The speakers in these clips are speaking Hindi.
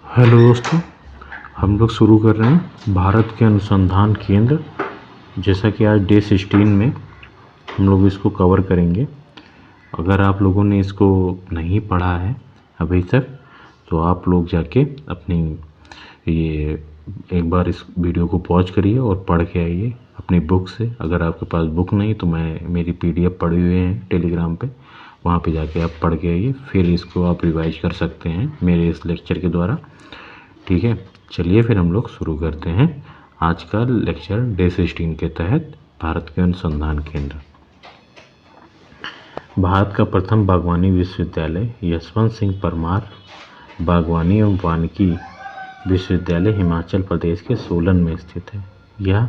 हेलो दोस्तों, हम लोग शुरू कर रहे हैं भारत के अनुसंधान केंद्र। जैसा कि आज डे 16 में हम लोग इसको कवर करेंगे। अगर आप लोगों ने इसको नहीं पढ़ा है अभी तक, तो आप लोग जाके अपनी ये एक बार इस वीडियो को पॉज करिए और पढ़ के आइए अपनी बुक से। अगर आपके पास बुक नहीं तो मेरी PDF पड़ी हुई है टेलीग्राम पे, वहाँ पे जाके आप पढ़ के आइए, फिर इसको आप रिवाइज कर सकते हैं मेरे इस लेक्चर के द्वारा। ठीक है, चलिए फिर हम लोग शुरू करते हैं आज का लेक्चर डे 16 के तहत भारत के अनुसंधान केंद्र। भारत का प्रथम बागवानी विश्वविद्यालय यशवंत सिंह परमार बागवानी एवं वानिकी विश्वविद्यालय हिमाचल प्रदेश के सोलन में स्थित है। यह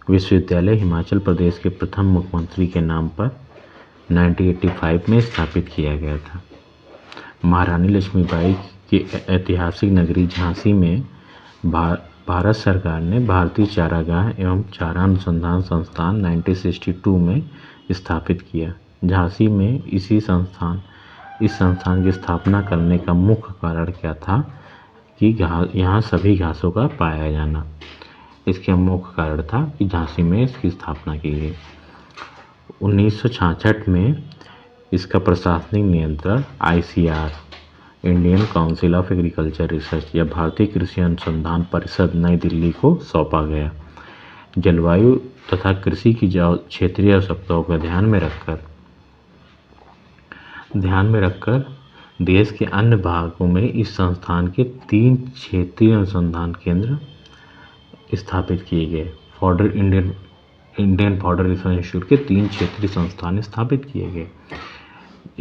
विश्वविद्यालय हिमाचल प्रदेश के प्रथम मुख्यमंत्री के नाम पर 1985 में स्थापित किया गया था। महारानी लक्ष्मीबाई की ऐतिहासिक नगरी झांसी में भारत सरकार ने भारतीय चारागाह एवं चारा अनुसंधान संस्थान 1962 में स्थापित किया। झांसी में इस संस्थान की स्थापना करने का मुख्य कारण क्या था कि यहाँ सभी घासों का पाया जाना। इसका मुख्य कारण था कि झांसी में इसकी स्थापना की गई। 1966 में इसका प्रशासनिक नियंत्रण ICAR, Indian council of agriculture research या भारतीय कृषि अनुसंधान परिषद नई दिल्ली को सौंपा गया। जलवायु तथा कृषि की क्षेत्रीय आवश्यकताओं को ध्यान में रखकर देश के अन्य भागों में इस संस्थान के 3 क्षेत्रीय अनुसंधान केंद्र स्थापित किए गए। इंडियन फॉडर रिसर्च इंस्टीट्यूट के 3 क्षेत्रीय संस्थान स्थापित किए गए।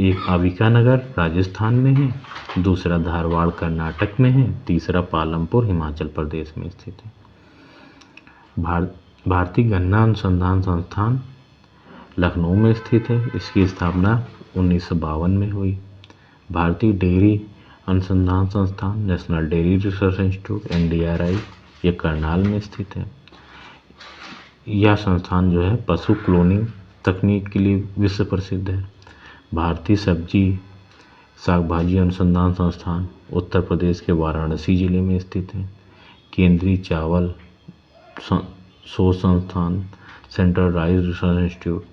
एक अंबिका नगर राजस्थान में है, दूसरा धारवाड़ कर्नाटक में है, तीसरा पालमपुर हिमाचल प्रदेश में स्थित है। भारतीय गन्ना अनुसंधान संस्थान लखनऊ में स्थित है। इसकी स्थापना 1952 में हुई। भारतीय डेयरी अनुसंधान संस्थान national Dairy Research institute NDRI ये करनाल में स्थित है। यह संस्थान जो है पशु क्लोनिंग तकनीक के लिए विश्व प्रसिद्ध है। भारतीय सब्जी साग भाजी अनुसंधान संस्थान उत्तर प्रदेश के वाराणसी जिले में स्थित है। केंद्रीय चावल शोध संस्थान सेंट्रल राइस रिसर्च इंस्टीट्यूट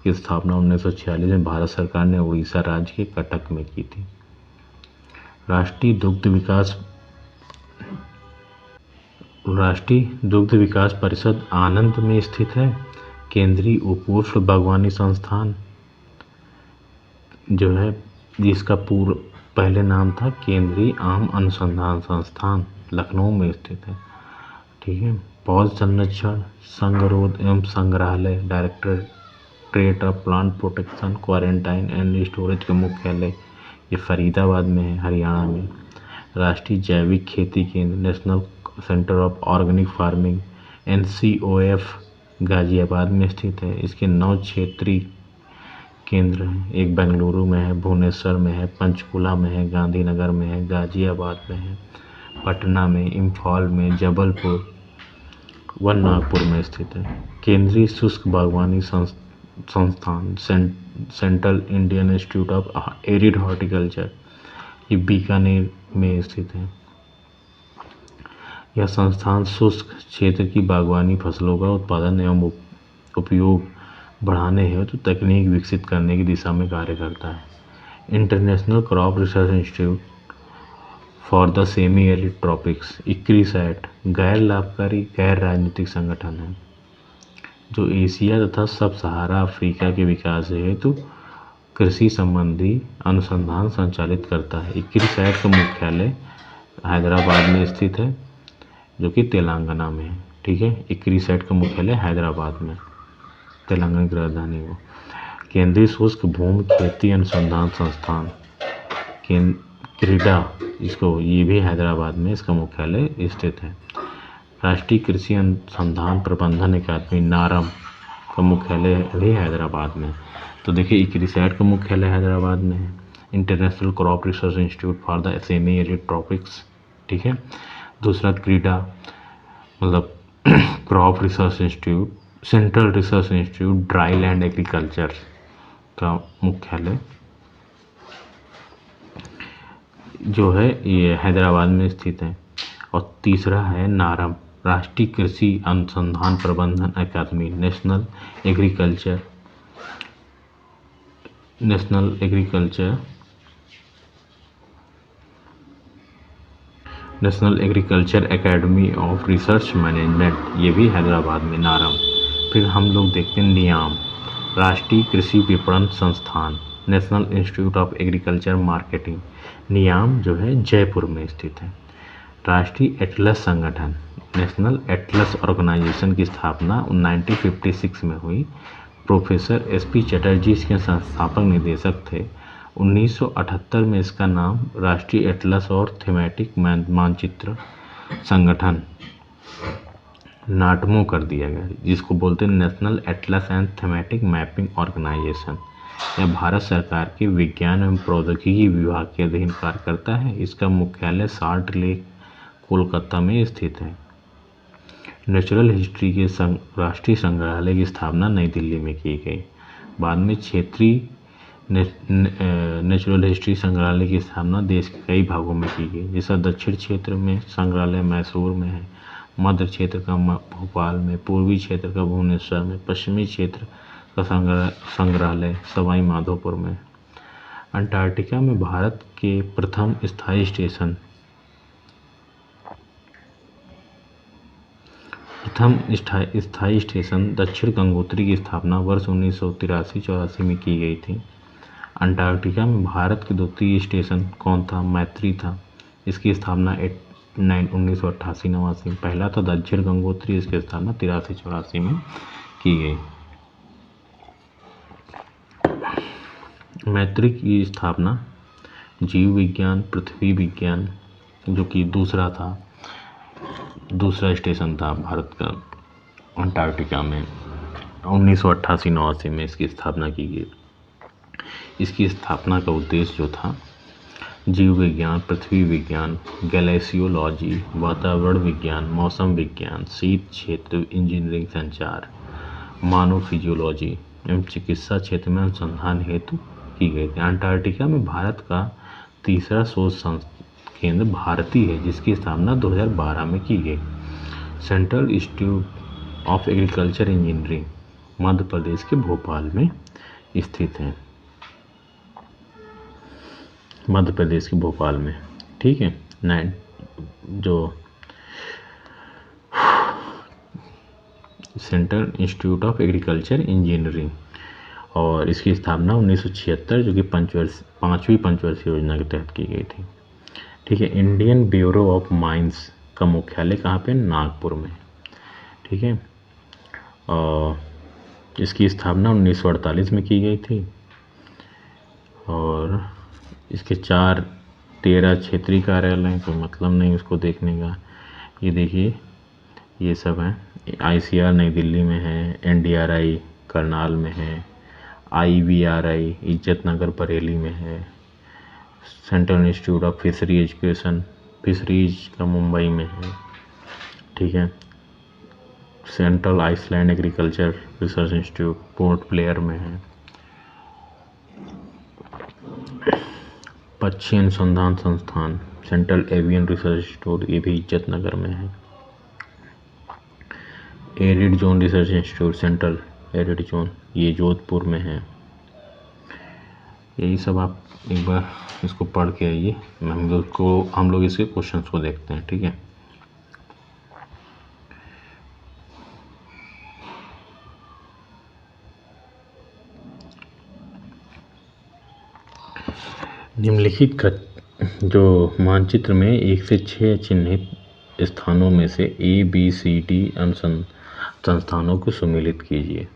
की स्थापना 1946 में भारत सरकार ने उड़ीसा राज्य के कटक में की थी। राष्ट्रीय दुग्ध विकास परिषद आनंद में स्थित है। केंद्रीय उपोष्ण बागवानी संस्थान जो है, जिसका पहले नाम था केंद्रीय आम अनुसंधान संस्थान, लखनऊ में स्थित है। ठीक है। पौध संरक्षण संगरोध एवं संग्रहालय directorate of plant protection quarantine and storage का मुख्यालय ये फरीदाबाद में है, हरियाणा में। राष्ट्रीय जैविक खेती केंद्र national centre of organic farming NCOF Ghaziabad में स्थित है। इसके 9 क्षेत्रीय केंद्र हैं। एक बेंगलुरु में है, भुवनेश्वर में है, पंचकुला में है, गांधीनगर में है, गाजियाबाद में है, पटना में, इम्फाल में, जबलपुर व नागपुर में स्थित है। केंद्रीय शुष्क बागवानी संस्थान central Indian institute of arid horticulture ये बीकानेर में स्थित है। यह संस्थान शुष्क क्षेत्र की बागवानी फसलों का उत्पादन एवं उपयोग बढ़ाने हेतु तकनीक विकसित करने की दिशा में कार्य करता है। International crop Research institute for the semi arid tropics ICRISAT गैर लाभकारी गैर राजनीतिक संगठन है जो एशिया तथा सब सहारा अफ्रीका के विकास हेतु कृषि संबंधी अनुसंधान संचालित करता है। ICRISAT का मुख्यालय हैदराबाद में स्थित है, जो कि तेलंगाना में है। ठीक है, ICRISAT का मुख्यालय हैदराबाद में, तेलंगाना की राजधानी वो। केंद्रीय शुष्क भूमि खेती अनुसंधान संस्थान क्रीडा ये भी हैदराबाद में इसका मुख्यालय स्थित है। राष्ट्रीय कृषि अनुसंधान प्रबंधन अकादमी नारम का मुख्यालय भी हैदराबाद में। तो देखिए ICRISAT का मुख्यालय हैदराबाद में है। International crop Research institute for the semi arid tropics, ठीक है। दूसरा क्रीडा मतलब crop Research institute central research institute dry land agriculture का मुख्यालय जो है ये हैदराबाद में स्थित है। और तीसरा है नारम, राष्ट्रीय कृषि अनुसंधान प्रबंधन अकादमी, National Agriculture Academy of Research Management, ये भी हैदराबाद में नारम। फिर हम लोग देखते हैं नियाम, राष्ट्रीय कृषि विपणन संस्थान, National Institute of Agriculture Marketing, NIAM जो है जयपुर में स्थित है। राष्ट्रीय एटलस संगठन, नेशनल एटलस ऑर्गेनाइजेशन की स्थापना 1956 में हुई। प्रोफेसर एसपी चटर्जी इसके संस्थापक निदेशक थे। 1978 में इसका नाम राष्ट्रीय एटलस और थीमेटिक मानचित्र संगठन नाटमो कर दिया गया, जिसको बोलते हैं national atlas and thematic mapping organisation. यह भारत सरकार के विज्ञान एवं प्रौद्योगिकी विभाग के अधीन कार्य करता है। इसका मुख्यालय साल्ट लेक कोलकाता में स्थित है। नेचुरल हिस्ट्री के राष्ट्रीय संग्रहालय की स्थापना नई दिल्ली में की गई। बाद में क्षेत्रीय नेचुरल हिस्ट्री संग्रहालय की स्थापना देश के कई भागों में की गई, जैसा दक्षिण क्षेत्र में संग्रहालय मैसूर में है, मध्य क्षेत्र का भोपाल में, पूर्वी क्षेत्र का भुवनेश्वर में, पश्चिमी क्षेत्र का संग्रहालय सवाई माधोपुर में। अंटार्कटिका में भारत के प्रथम स्थायी स्टेशन दक्षिण गंगोत्री की स्थापना वर्ष 1983-84 में की गई थी। अंटार्कटिका में भारत के द्वितीय स्टेशन कौन था? मैत्री था। इसकी स्थापना 1988-89 में। पहला था दक्षिण गंगोत्री, इसकी स्थापना 83-84 में की गई। मैत्री की स्थापना जीव विज्ञान, पृथ्वी विज्ञान, जो कि दूसरा स्टेशन था भारत का अंटार्कटिका में, 1988-89 में इसकी स्थापना की गई। इसकी स्थापना का उद्देश्य जो था जीव विज्ञान, पृथ्वी विज्ञान, गैलेशियोलॉजी, वातावरण विज्ञान, मौसम विज्ञान, शीत क्षेत्र इंजीनियरिंग, संचार, मानव फिजियोलॉजी एवं चिकित्सा क्षेत्र में अनुसंधान हेतु की गई थी। अंटार्कटिका में भारत का तीसरा शोध केंद्र भारती है, जिसकी स्थापना 2012 में की गई। Central institute of Agriculture Engineering Madhya Pradesh के भोपाल में स्थित है, मध्य प्रदेश के भोपाल में। ठीक है। जो central institute of Agriculture engineering, और इसकी स्थापना 1976 जो कि पाँचवीं पंचवर्षीय योजना के तहत की गई थी। ठीक है। इंडियन ब्यूरो ऑफ माइंस का मुख्यालय कहाँ पे? नागपुर में। ठीक है। और इसकी स्थापना 1948 में की गई थी, और इसके 13 क्षेत्रीय कार्यालय हैं, कोई मतलब नहीं उसको देखने का। ये देखिए, ये सब हैं। ICR नई दिल्ली में है, NDRI करनाल में है, IVRI इज्जत नगर बरेली में है, central institute of fishery education fisheries का मुंबई में है। ठीक है। Central island agriculture research institute Port Blair में है। पक्षी अनुसंधान संस्थान सेंट्रल एवियन रिसर्च इंस्टीट्यूट, ये भी इज्जत नगर में है। Arid Zone Research institute central Arid zone, ये जोधपुर में है। यही सब आप एक बार इसको पढ़ के आइए। हम लोग इसके क्वेश्चंस को देखते हैं। ठीक है। निम्नलिखित का जो मानचित्र में 1 से 6 चिन्हित स्थानों में से ABCD संस्थानों को सम्मिलित कीजिए।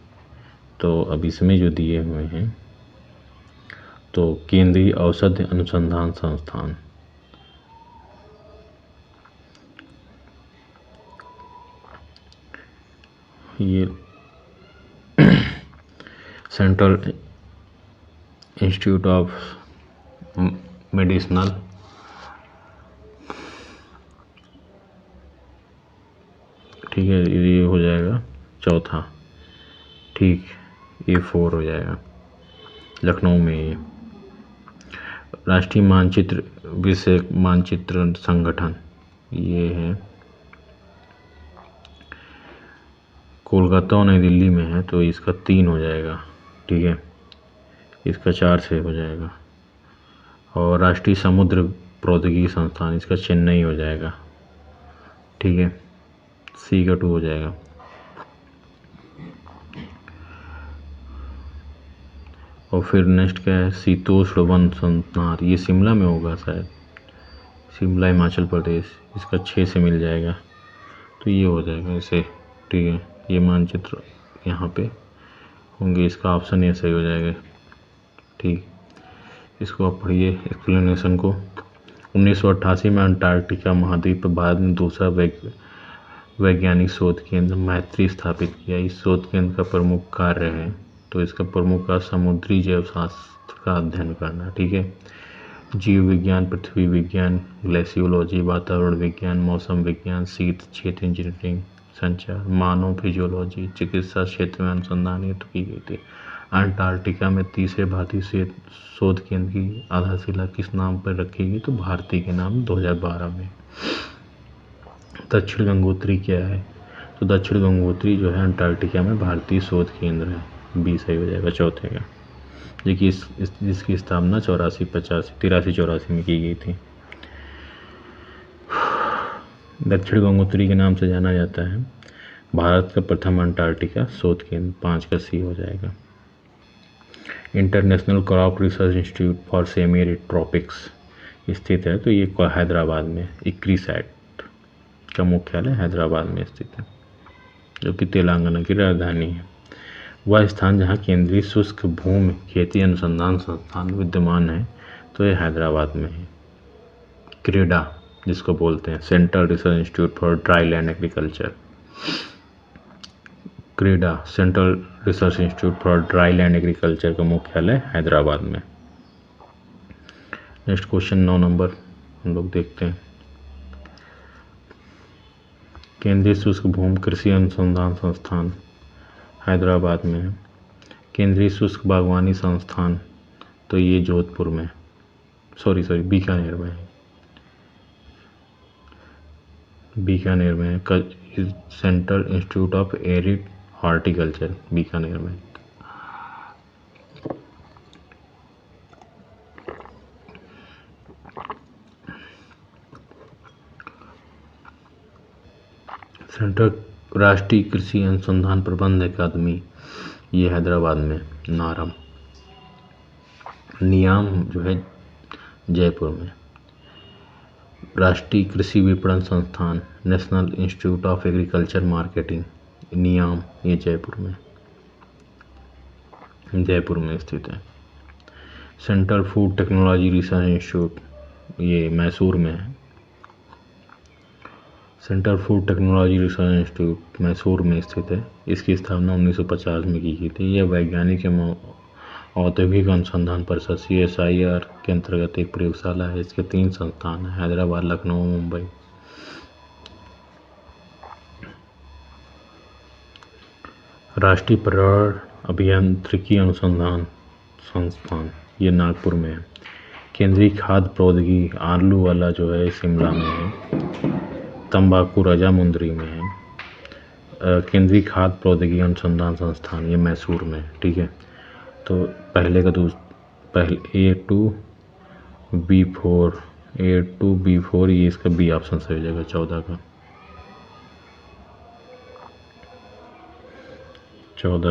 तो अब इसमें जो दिए हुए हैं, तो केंद्रीय औषधि अनुसंधान संस्थान, ये सेंट्रल इंस्टीट्यूट ऑफ मेडिसिनल, ठीक है, ये हो जाएगा चौथा। ठीक, ये 4 हो जाएगा लखनऊ में। राष्ट्रीय मानचित्र विषयक मानचित्र संगठन ये है कोलकाता और नई दिल्ली में है, तो इसका 3 हो जाएगा, ठीक है, इसका 4 से हो जाएगा। और राष्ट्रीय समुद्र प्रौद्योगिकी संस्थान इसका चेन्नई हो जाएगा, ठीक है, सी का 2 हो जाएगा। और फिर नेक्स्ट क्या है, शीतोष्ण वन संस्थान, ये शिमला में होगा शायद, शिमला हिमाचल प्रदेश, इसका 6 से मिल जाएगा, तो ये हो जाएगा इसे, ठीक है। ये मानचित्र यहाँ पे होंगे, इसका ऑप्शन ये सही हो जाएगा, ठीक। इसको आप पढ़िए एक्सप्लेनेशन को। 1988 में अंटार्कटिका महाद्वीप पर भारत ने दूसरा वैज्ञानिक शोध केंद्र मैत्री स्थापित किया। इस शोध केंद्र का प्रमुख कार्य है, तो इसका प्रमुख कार्य समुद्री जैव शास्त्र का अध्ययन करना, ठीक है। जीव विज्ञान, पृथ्वी विज्ञान, ग्लेशियोलॉजी, वातावरण विज्ञान, मौसम विज्ञान, शीत क्षेत्र इंजीनियरिंग, संचार, मानव फिजियोलॉजी, चिकित्सा क्षेत्र में अनुसंधान हेतु की गई थी। अंटार्कटिका में तीसरे भारतीय शोध केंद्र की आधारशिला किस नाम पर रखी गई, तो भारती के नाम 2012 में। दक्षिण गंगोत्री क्या है, तो दक्षिण गंगोत्री जो है अंटार्कटिका में भारतीय शोध केंद्र है, बी सही हो जाएगा चौथे का, देखिए जिसकी स्थापना 83-84 में की गई थी। दक्षिण गंगोत्री के नाम से जाना जाता है। भारत का प्रथम अंटार्कटिका शोध केंद्र, 5 का सी हो जाएगा। International crop Research institute for semi arid tropics स्थित है, तो ये हैदराबाद में, इक्रीसैट का मुख्यालय हैदराबाद में स्थित है, जो कि तेलंगाना की राजधानी है। वह स्थान जहाँ केंद्रीय शुष्क भूमि खेती अनुसंधान संस्थान विद्यमान है, तो ये हैदराबाद में है। क्रेडा जिसको बोलते हैं, central research institute for dry land agriculture, CREDA central research institute for dry land agriculture का मुख्यालय हैदराबाद में। नेक्स्ट क्वेश्चन 9 नंबर हम लोग देखते हैं। केंद्रीय शुष्क भूमि कृषि अनुसंधान संस्थान हैदराबाद में है। केंद्रीय शुष्क बागवानी संस्थान, तो ये जोधपुर में, बीकानेर में है, बीकानेर में है। Central institute of arid horticulture Bikaner में। सेंट्रल राष्ट्रीय कृषि अनुसंधान प्रबंध अकादमी, ये हैदराबाद में, नारम। नियाम जो है जयपुर में। राष्ट्रीय कृषि विपणन संस्थान, National Institute of Agriculture Marketing, NIAM, ये जयपुर में स्थित है। Central Food Technology Research Institute, ये मैसूर में है। Central Food Technology Research Institute Mysore में स्थित है। इसकी स्थापना 1950 में की गई थी। यह वैज्ञानिक एवं औद्योगिक अनुसंधान परिषद CSIR के अंतर्गत एक प्रयोगशाला है। इसके 3 संस्थान हैं, हैदराबाद, लखनऊ, मुंबई। राष्ट्रीय पर्यावरण अभियांत्रिकी अनुसंधान संस्थान, ये नागपुर में है। केंद्रीय खाद्य प्रौद्योगिकी, आलू वाला जो है शिमला में है। तंबाकू राजामुंदरी में है। केंद्रीय खाद्य प्रौद्योगिकी अनुसंधान संस्थान, ये मैसूर में, ठीक है। तो पहले A2B4 ये इसका बी ऑप्शन सही हो जाएगा 14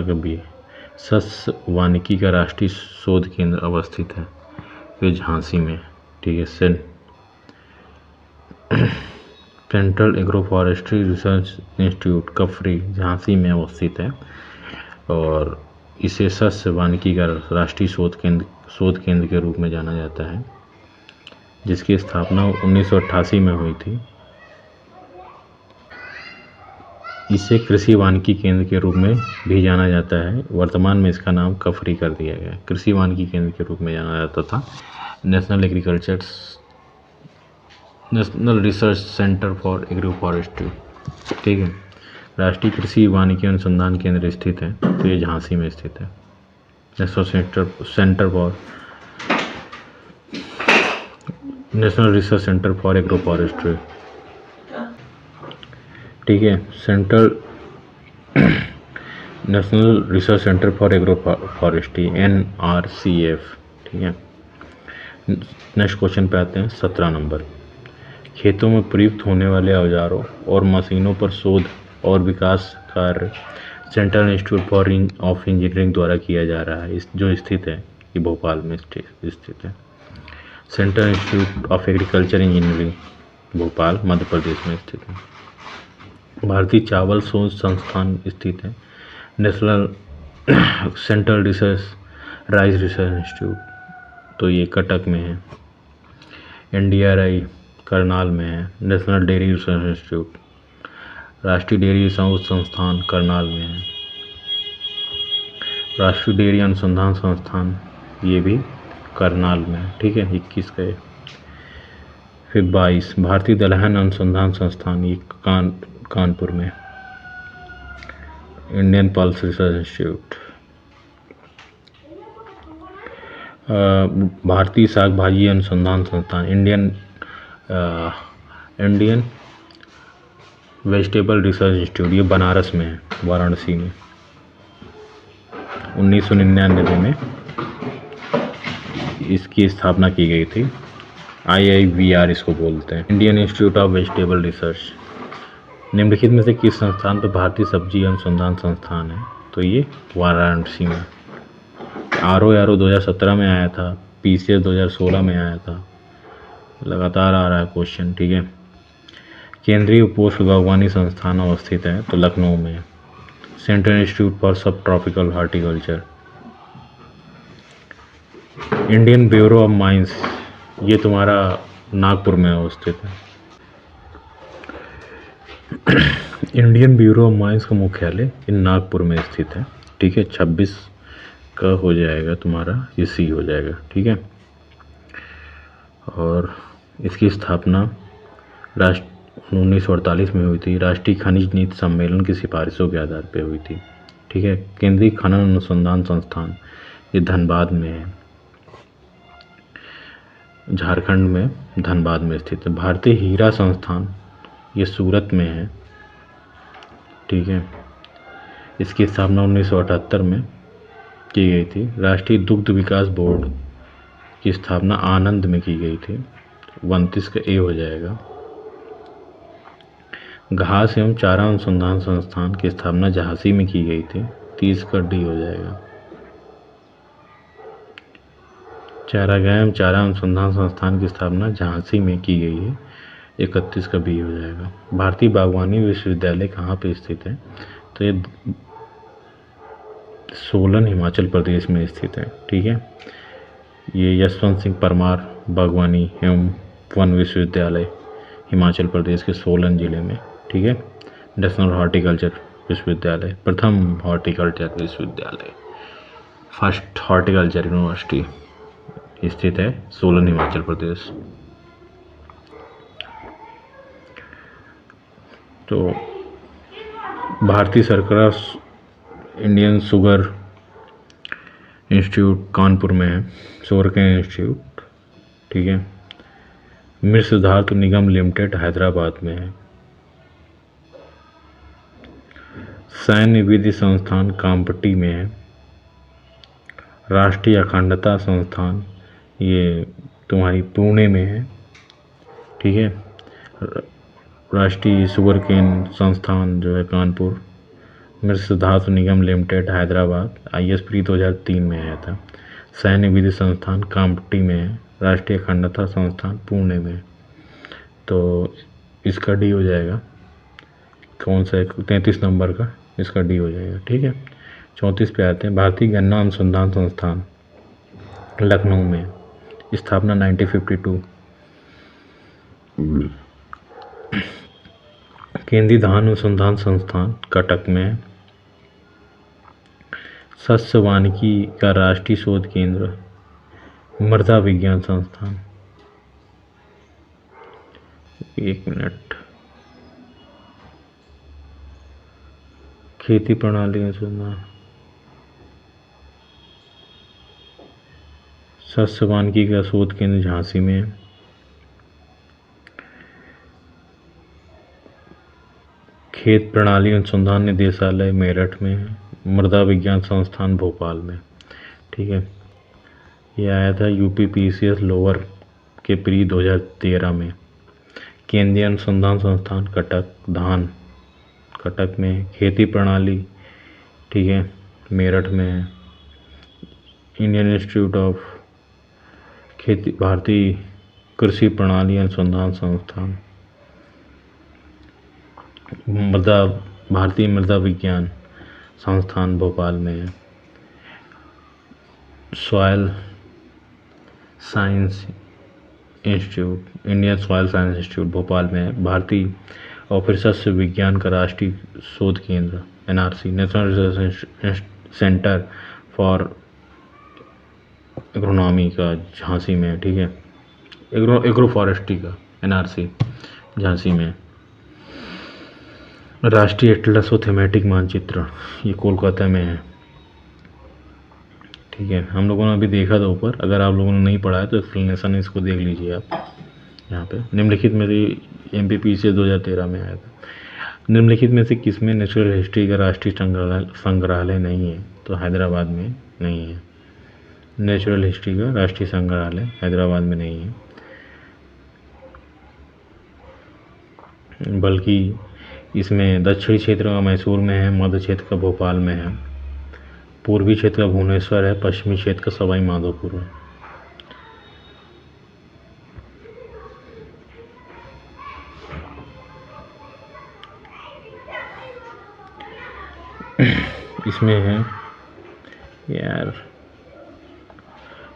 का बी। सस्य वानिकी का राष्ट्रीय शोध केंद्र अवस्थित है, ये झांसी में, ठीक है। Central agro forestry research institute Kufri, Jhansi में अवस्थित है और इसे सस्य वानिकी का राष्ट्रीय शोध केंद्र के रूप में जाना जाता है, जिसकी स्थापना 1988 में हुई थी। इसे कृषि वानिकी केंद्र के रूप में भी जाना जाता है। वर्तमान में इसका नाम कफरी कर दिया गया है। कृषि वानिकी केंद्र के रूप में जाना जाता था। National research centre for agro forestry, ठीक है। राष्ट्रीय कृषि वानिकी अनुसंधान केंद्र स्थित है, तो ये झांसी में स्थित है। National centre for national research centre for agro forestry, ठीक है। Central national research centre for agro forestry, NRCF, ठीक है। नेक्स्ट क्वेश्चन पे आते हैं 17 नंबर। खेतों में प्रयुक्त होने वाले औजारों और मशीनों पर शोध और विकास कार्य central institute for of engineering द्वारा किया जा रहा है, जो स्थित है, ये भोपाल में स्थित है। Central institute of Agriculture Engineering Bhopal Madhya Pradesh में स्थित है। भारतीय चावल शोध संस्थान स्थित है। National Central Rice Research Institute, तो ये कटक में है। NDRI करनाल में है। नेशनल डेयरी रिसर्च इंस्टीट्यूट, राष्ट्रीय डेयरी शोध संस्थान करनाल में है। राष्ट्रीय डेयरी अनुसंधान संस्थान, ये भी करनाल में है, ठीक है। 21 का है। फिर 22 भारतीय दलहन अनुसंधान संस्थान, ये कानपुर में। Indian pulse research institute. भारतीय साग भाजी अनुसंधान संस्थान, इंडियन वेजिटेबल रिसर्च इंस्टीट्यूट, ये बनारस में है, वाराणसी में। 1999 में इसकी स्थापना की गई थी। IIVR इसको बोलते हैं, Indian institute of vegetable research. निम्नलिखित में से किस संस्थान पर भारतीय सब्जी अनुसंधान संस्थान है, तो ये वाराणसी में। RO 2017 में आया था, PCS 2016 में आया था, लगातार आ रहा है क्वेश्चन, ठीक है। केंद्रीय पुष्प बागवानी संस्थान अवस्थित है, तो लखनऊ में। सेंट्रल इंस्टीट्यूट फॉर सब tropical horticulture. Indian bureau of mines, ये तुम्हारा नागपुर में अवस्थित है। इंडियन ब्यूरो ऑफ माइंस का मुख्यालय इन नागपुर में स्थित है, ठीक है। 26 का हो जाएगा तुम्हारा, ये C हो जाएगा, ठीक है। और इसकी स्थापना 1948 में हुई थी। राष्ट्रीय खनिज नीति सम्मेलन की सिफारिशों के आधार पर हुई थी, ठीक है। केंद्रीय खनन अनुसंधान संस्थान, ये धनबाद में है, झारखंड में धनबाद में स्थित है। भारतीय हीरा संस्थान, ये सूरत में है, ठीक है। इसकी स्थापना 1978 में की गई थी। राष्ट्रीय दुग्ध विकास बोर्ड की स्थापना आनंद में की गई थी, 29 का A हो जाएगा। घास एवं चारा अनुसंधान संस्थान की स्थापना झांसी में की गई थी, 30 का D हो जाएगा। चारागाह एवं चारा अनुसंधान संस्थान की स्थापना झांसी में की गई है, 31 का B हो जाएगा। भारतीय बागवानी विश्वविद्यालय कहाँ पे स्थित है, तो ये सोलन हिमाचल प्रदेश में स्थित है, ठीक है। ये यशवंत सिंह परमार बागवानी एवं वन विश्वविद्यालय हिमाचल प्रदेश के सोलन जिले में, ठीक है। नेशनल हॉर्टिकल्चर विश्वविद्यालय, प्रथम हॉर्टिकल्चर विश्वविद्यालय, फर्स्ट हॉर्टिकल्चर यूनिवर्सिटी स्थित है सोलन हिमाचल प्रदेश। तो भारतीय सरकार इंडियन शुगर इंस्टीट्यूट कानपुर में है, शुगर केन इंस्टीट्यूट, ठीक है। मिश्र धातु निगम लिमिटेड हैदराबाद में है। सैन्य विधि संस्थान कामपट्टी में है। राष्ट्रीय अखंडता संस्थान, ये तुम्हारी पुणे में है, ठीक है। राष्ट्रीय शुगर केन संस्थान जो है कानपुर। मिश्र धातु निगम लिमिटेड हैदराबाद, IS प्री 2003 में आया था। सैन्य विधि संस्थान कामपट्टी में है। राष्ट्रीय अखंडता संस्थान पुणे में। तो इसका D हो जाएगा, कौन सा 33 नंबर का, इसका D हो जाएगा, ठीक है। 34 पे आते हैं। भारतीय गन्ना अनुसंधान संस्थान लखनऊ में, स्थापना 1952। केंद्रीय धान अनुसंधान संस्थान कटक में। शस्य वानिकी का राष्ट्रीय शोध केंद्र मृदा विज्ञान संस्थान, एक मिनट, खेती प्रणाली अनुसंधान, शस्य वानिकी का शोध केंद्र झांसी में। खेत प्रणाली अनुसंधान निदेशालय मेरठ में है। मृदा विज्ञान संस्थान भोपाल में। ठीक है, ये आया था यूपीपीसीएस लोअर के प्री 2013 में। केंद्रीय अनुसंधान संस्थान कटक धान कटक में। खेती प्रणाली, ठीक है, मेरठ में है। इंडियन इंस्टीट्यूट ऑफ खेती भारतीय कृषि प्रणाली अनुसंधान संस्थान भारतीय मृदा विज्ञान संस्थान भोपाल में है। Soil science institute Indian soil science institute Bhopal में है। भारतीय और फिर सस्य विज्ञान का राष्ट्रीय शोध केंद्र NRC national research centre for agronomy का झांसी में। ठीक है, एग्रो फॉरेस्ट्री का एनआरसी झांसी में। राष्ट्रीय एटलस और थीमेटिक मानचित्र ये कोलकाता में है। ठीक है, हम लोगों ने अभी देखा था ऊपर, अगर आप लोगों ने नहीं पढ़ा है तो एक्सप्लेनेशन इसको देख लीजिए आप यहाँ पे। निम्नलिखित में से एमपीपी से 2013 में आया था। निम्नलिखित में से किसमें नेचुरल हिस्ट्री का राष्ट्रीय संग्रहालय नहीं है? तो हैदराबाद में नहीं है। नेचुरल हिस्ट्री का राष्ट्रीय संग्रहालय हैदराबाद में नहीं है, बल्कि इसमें दक्षिणी क्षेत्र का मैसूर में है, मध्य क्षेत्र का भोपाल में है, पूर्वी क्षेत्र का भुवनेश्वर है, पश्चिमी क्षेत्र का सवाई माधोपुर है। इसमें है यार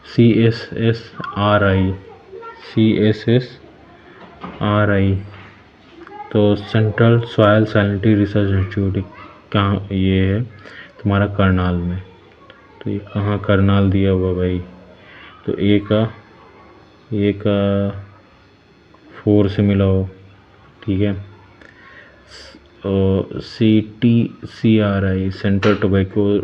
CSSRI तो central soil salinity research institute कहाँ? ये है तुम्हारा करनाल में। तो ये कहाँ करनाल दिया हुआ भाई? तो ए का 4 से मिला हो। ठीक है, CTCRI central tobacco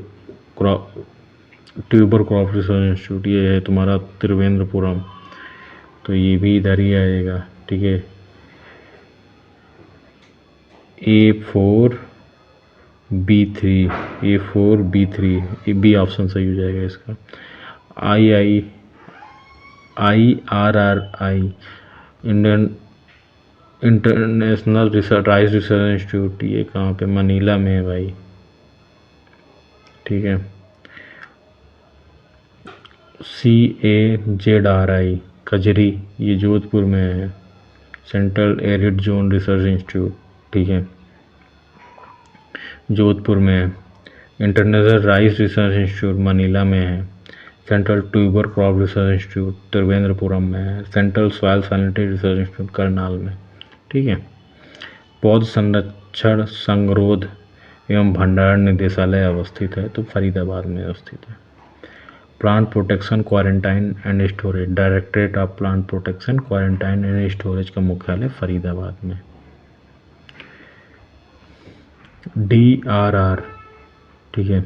tuber Crop Research Institute ये है तुम्हारा त्रिवेंद्रपुरम, तो ये भी इधर ही आएगा। ठीक है, A4B3 ये बी ऑप्शन सही हो जाएगा इसका। IRRI Indian international Rice Research Institute ये कहाँ पे? मनीला में है भाई। ठीक है, CAZRI कजरी ये जोधपुर में है, Central Arid Zone Research Institute. ठीक है, जोधपुर में है। International Rice Research Institute Manila में है। Central Tuber Crop Research Institute त्रिवेंद्रपुरम में है। Central Soil Sanitary Research Institute Karnal में। ठीक है, पौध संरक्षण संगरोध एवं भंडारण निदेशालय अवस्थित है तो फरीदाबाद में अवस्थित है। Plant protection quarantine and storage directorate of plant protection quarantine and storage का मुख्यालय फरीदाबाद में। DRR, ठीक है,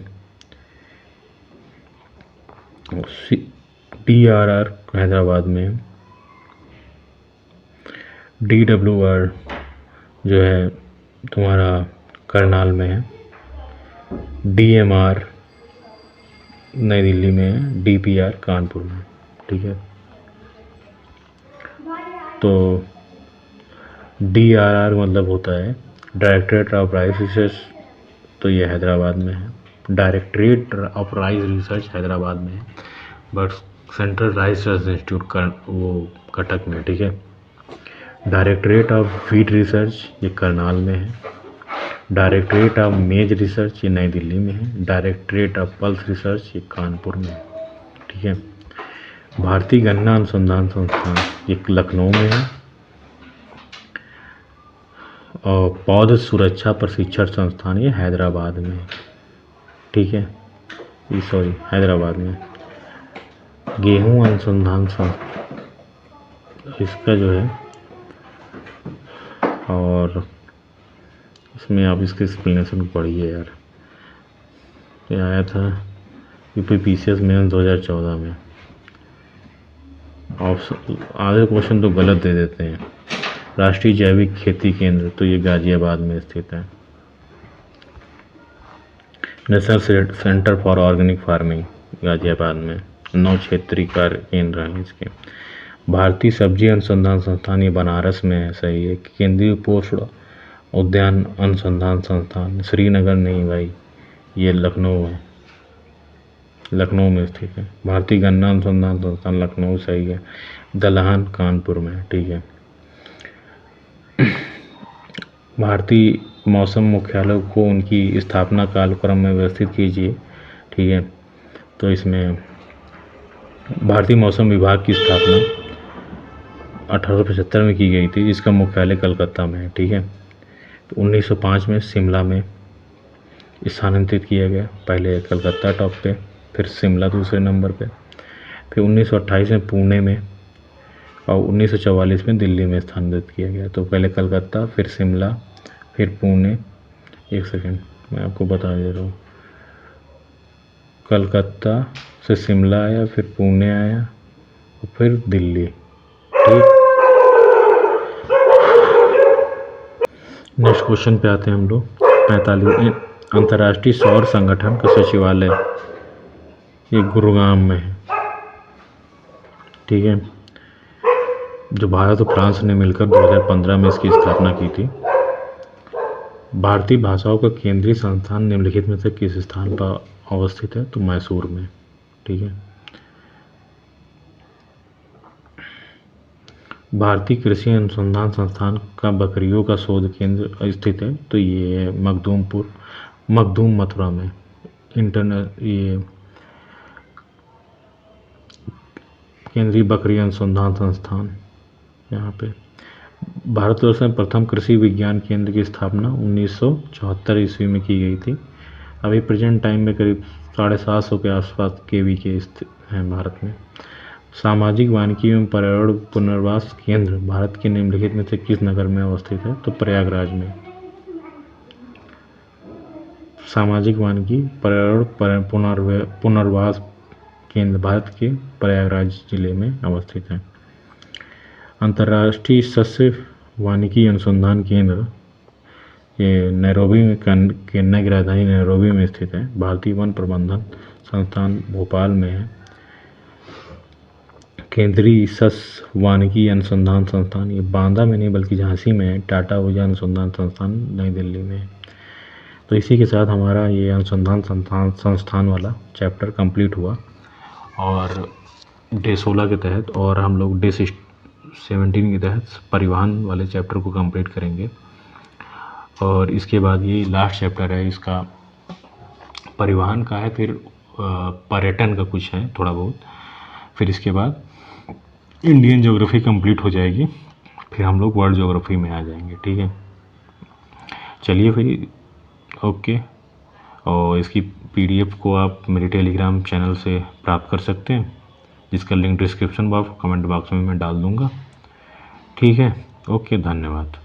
DRR हैदराबाद में। DWR जो है तुम्हारा करनाल में है। DMR नई दिल्ली में है। DPR कानपुर में। ठीक है, तो DRR मतलब होता है डायरेक्टरेट ऑफ राइस रिसर्च, तो ये हैदराबाद में है। Directorate of rice research Hyderabad में है, but central Rice Research institute वो कटक में। ठीक है, डायरेक्टरेट ऑफ वीट रिसर्च ये करनाल में है। डायरेक्टरेट ऑफ मेज रिसर्च ये नई दिल्ली में है। डायरेक्टरेट ऑफ पल्स रिसर्च ये कानपुर में है। ठीक है, भारतीय गन्ना अनुसंधान संस्थान ये लखनऊ में है। और पौध सुरक्षा प्रशिक्षण संस्थान ये हैदराबाद में। ठीक है, सॉरी हैदराबाद में। गेहूं अनुसंधान संस्थान इसका जो है, और इसमें आप इसके एक्सप्लेनेशन पढ़िए यार। ये आया था यूपीपीसीएस में 2014 में। ऑप्शन आधे क्वेश्चन तो गलत दे देते हैं। राष्ट्रीय जैविक खेती केंद्र तो ये गाजियाबाद में स्थित है। National centre for organic farming Ghaziabad में 9 क्षेत्रीय कार्य केंद्र हैं इसके। भारतीय सब्जी अनुसंधान संस्थान ये बनारस में है, सही है। केंद्रीय पोषण उद्यान अनुसंधान संस्थान श्रीनगर नहीं भाई, ये लखनऊ है, लखनऊ में स्थित है। भारतीय गन्ना अनुसंधान संस्थान लखनऊ, सही है। दलहन कानपुर में, ठीक है। भारतीय मौसम मुख्यालय को उनकी स्थापना कालक्रम में व्यवस्थित कीजिए, ठीक है। तो इसमें भारतीय मौसम विभाग की स्थापना 1875 में की गई थी, जिसका मुख्यालय कलकत्ता में है, ठीक है। तो 1905 में शिमला में स्थानांतरित किया गया, पहले कलकत्ता टॉप पे, फिर शिमला दूसरे नंबर पे, फिर 1928 में पुणे में और 1944 में दिल्ली में स्थानांतरित किया गया। तो पहले कलकत्ता, फिर शिमला, फिर पुणे, एक सेकेंड मैं आपको बता दे रहा हूँ, कलकत्ता से शिमला आया, फिर पुणे आया और फिर दिल्ली, ठीक। नेक्स्ट क्वेश्चन पे आते हैं हम लोग। 45 अंतर्राष्ट्रीय सौर संगठन का सचिवालय ये गुरुग्राम में है, ठीक है। जो भारत और फ्रांस ने मिलकर 2015 में इसकी स्थापना की थी। भारतीय भाषाओं का केंद्रीय संस्थान निम्नलिखित में से किस स्थान पर अवस्थित है? तो मैसूर में, ठीक है। भारतीय कृषि अनुसंधान संस्थान का बकरियों का शोध केंद्र स्थित है, तो ये है मखदूम मथुरा में। ये केंद्रीय बकरी अनुसंधान संस्थान यहाँ पे। भारतवर्ष में प्रथम कृषि विज्ञान केंद्र की स्थापना 1974 ईस्वी में की गई थी। अभी प्रेजेंट टाइम में करीब 750 के आसपास केवी के स्थित हैं भारत में। सामाजिक वानिकी एवं पर्यावरण पुनर्वास केंद्र भारत के निम्नलिखित में से किस नगर में अवस्थित है? तो प्रयागराज में। सामाजिक वानिकी पर्यावरण पुनर्वास केंद्र भारत के प्रयागराज जिले में अवस्थित है। अंतर्राष्ट्रीय सस्य वानिकी अनुसंधान केंद्र ये नैरोबी में, केन्या की राजधानी नैरोबी में स्थित है। भारतीय वन प्रबंधन संस्थान भोपाल में है। केंद्रीय सस्य वानिकी अनुसंधान संस्थान ये बांदा में नहीं बल्कि झांसी में है। टाटा ऊर्जा अनुसंधान संस्थान नई दिल्ली में है। तो इसी के साथ हमारा ये अनुसंधान संस्थान वाला चैप्टर कंप्लीट हुआ और डे 16 के तहत, और हम लोग डे 17 के तहत परिवहन वाले चैप्टर को कंप्लीट करेंगे। और इसके बाद ये लास्ट चैप्टर है इसका, परिवहन का है, फिर पर्यटन का कुछ है थोड़ा बहुत, फिर इसके बाद इंडियन ज्योग्राफी कंप्लीट हो जाएगी, फिर हम लोग वर्ल्ड ज्योग्राफी में आ जाएंगे, ठीक है। चलिए फिर, ओके। और इसकी पीडीएफ को आप मेरे टेलीग्राम चैनल से प्राप्त कर सकते हैं, जिसका link description box comment box में मैं डाल दूँगा, ठीक है। ओके, धन्यवाद।